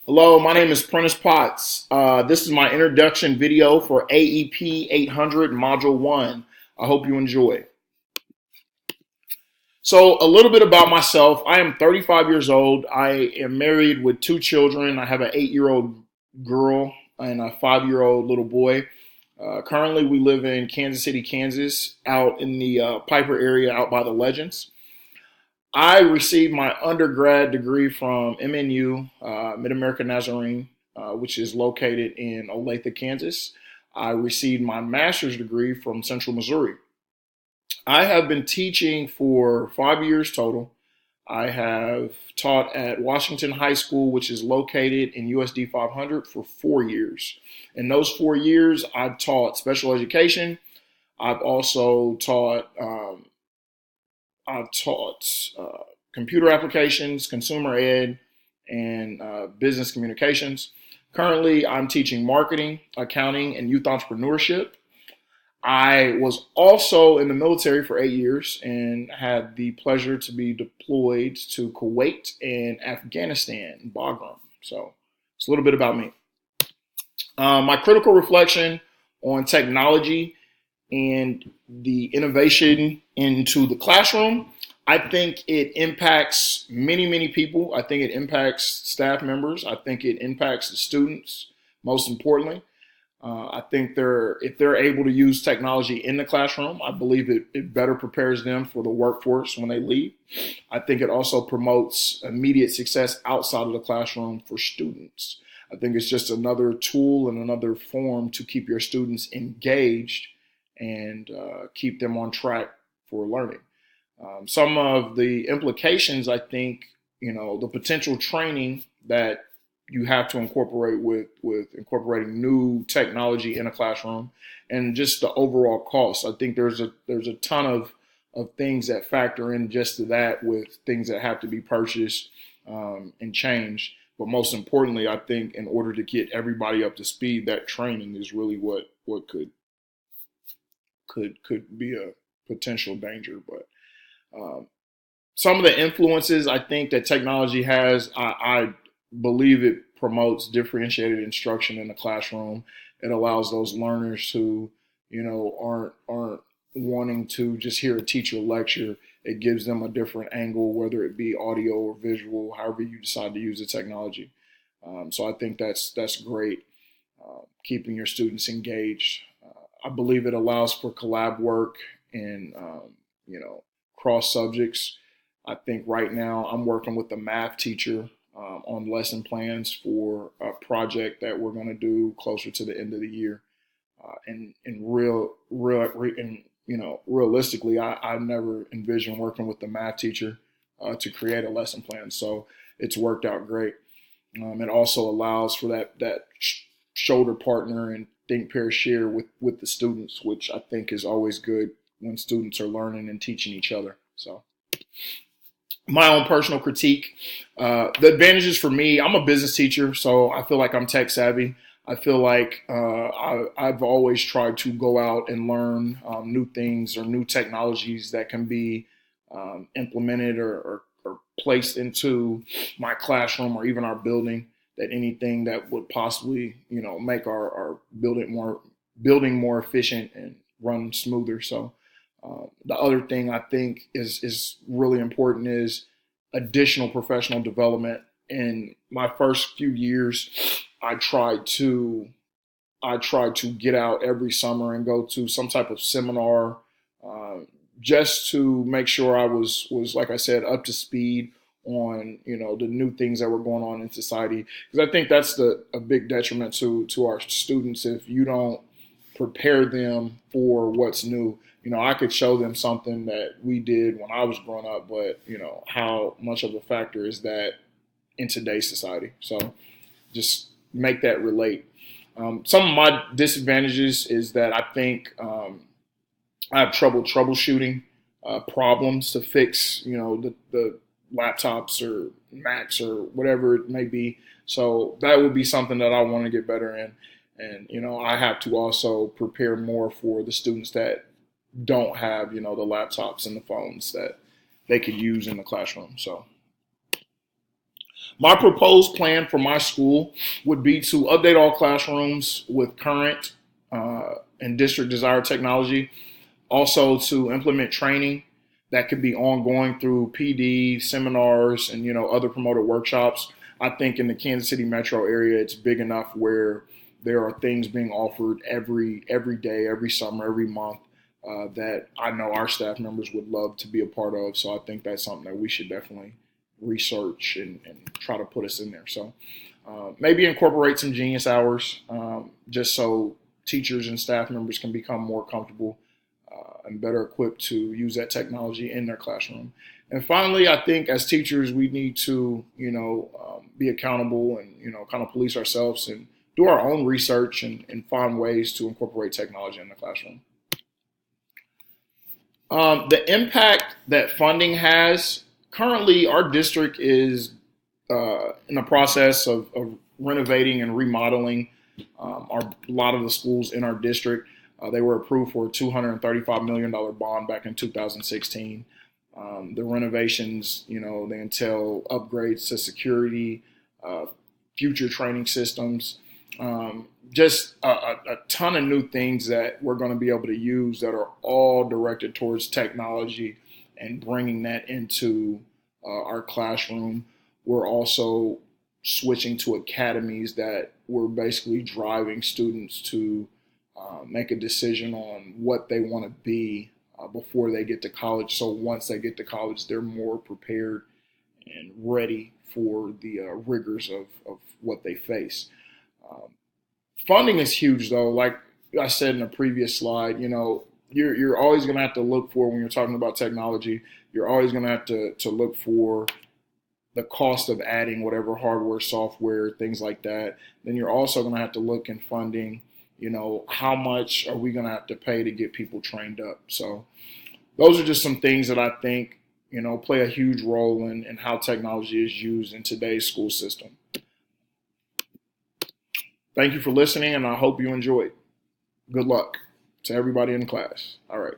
Hello, my name is Prentice Potts. This is my introduction video for AEP 800 Module 1. I hope you enjoy. So a little bit about myself. I am 35 years old. I am married with 2 children. I have an 8-year-old girl and a 5-year-old little boy. Currently, we live in Kansas City, Kansas, out in the Piper area, out by the Legends. I received my undergrad degree from MNU, Mid-America Nazarene, which is located in Olathe, Kansas. I received my master's degree from Central Missouri. I have been teaching for 5 years total. I have taught at Washington High School, which is located in USD 500, for 4 years. In those 4 years, I've taught special education. I've also taught computer applications, consumer ed, and business communications. Currently, I'm teaching marketing, accounting, and youth entrepreneurship. I was also in the military for 8 years and had the pleasure to be deployed to Kuwait and Afghanistan, Bagram. So it's a little bit about me. My critical reflection on technology and the innovation into the classroom, I think it impacts many people. I think it impacts staff members. I think it impacts the students, most importantly. I think if they're able to use technology in the classroom, I believe it better prepares them for the workforce when they leave. I think it also promotes immediate success outside of the classroom for students. I think it's just another tool and another form to keep your students engaged and keep them on track for learning. Some of the implications, I think, the potential training that you have to incorporate with incorporating new technology in a classroom, and just the overall cost. I think there's a ton of things that factor in just to that, with things that have to be purchased and changed. But most importantly, I think in order to get everybody up to speed, that training is really what could be a potential danger. But some of the influences I think that technology has, I believe it promotes differentiated instruction in the classroom. It allows those learners who, aren't wanting to just hear a teacher lecture. It gives them a different angle, whether it be audio or visual, however you decide to use the technology. So I think that's great, keeping your students engaged. I believe it allows for collab work and, cross subjects. I think right now I'm working with the math teacher on lesson plans for a project that we're going to do closer to the end of the year. Realistically, I never envisioned working with the math teacher to create a lesson plan. So it's worked out great. It also allows for that shoulder partner and think, pair, share with the students, which I think is always good when students are learning and teaching each other. So my own personal critique, the advantages for me, I'm a business teacher, so I feel like I'm tech savvy. I feel like I've always tried to go out and learn new things or new technologies that can be implemented or placed into my classroom or even our building. That anything that would possibly, make our building more efficient and run smoother. So the other thing I think is really important is additional professional development. In my first few years, I tried to get out every summer and go to some type of seminar, just to make sure I was like I said, up to speed on the new things that were going on in society, because I think that's a big detriment to our students if you don't prepare them for what's new. I could show them something that we did when I was growing up, but how much of a factor is that in today's society? So just make that relate. Some of my disadvantages is that I think I have trouble troubleshooting problems to fix, the laptops or Macs or whatever it may be. So that would be something that I want to get better in. And, I have to also prepare more for the students that don't have, the laptops and the phones that they could use in the classroom. So My proposed plan for my school would be to update all classrooms with current and district desired technology. Also to implement training that could be ongoing through PD, seminars, and other promoted workshops. I think in the Kansas City metro area, it's big enough where there are things being offered every day, every summer, every month that I know our staff members would love to be a part of. So I think that's something that we should definitely research and try to put us in there. So maybe incorporate some genius hours just so teachers and staff members can become more comfortable and better equipped to use that technology in their classroom. And finally, I think as teachers, we need to, be accountable and, kind of police ourselves and do our own research and find ways to incorporate technology in the classroom. The impact that funding has, currently our district is in the process of renovating and remodeling a lot of the schools in our district. They were approved for a $235 million bond back in 2016. The renovations, they entail upgrades to security, future training systems, just a ton of new things that we're going to be able to use that are all directed towards technology and bringing that into our classroom. We're also switching to academies that we're basically driving students to make a decision on what they want to be before they get to college. So once they get to college, they're more prepared and ready for the rigors of what they face. Funding is huge, though. Like I said in a previous slide, you're always going to have to look for, when you're talking about technology, you're always going to have to look for the cost of adding whatever hardware, software, things like that. Then you're also going to have to look in funding, how much are we going to have to pay to get people trained up? So those are just some things that I think, play a huge role in how technology is used in today's school system. Thank you for listening, and I hope you enjoyed. Good luck to everybody in the class. All right.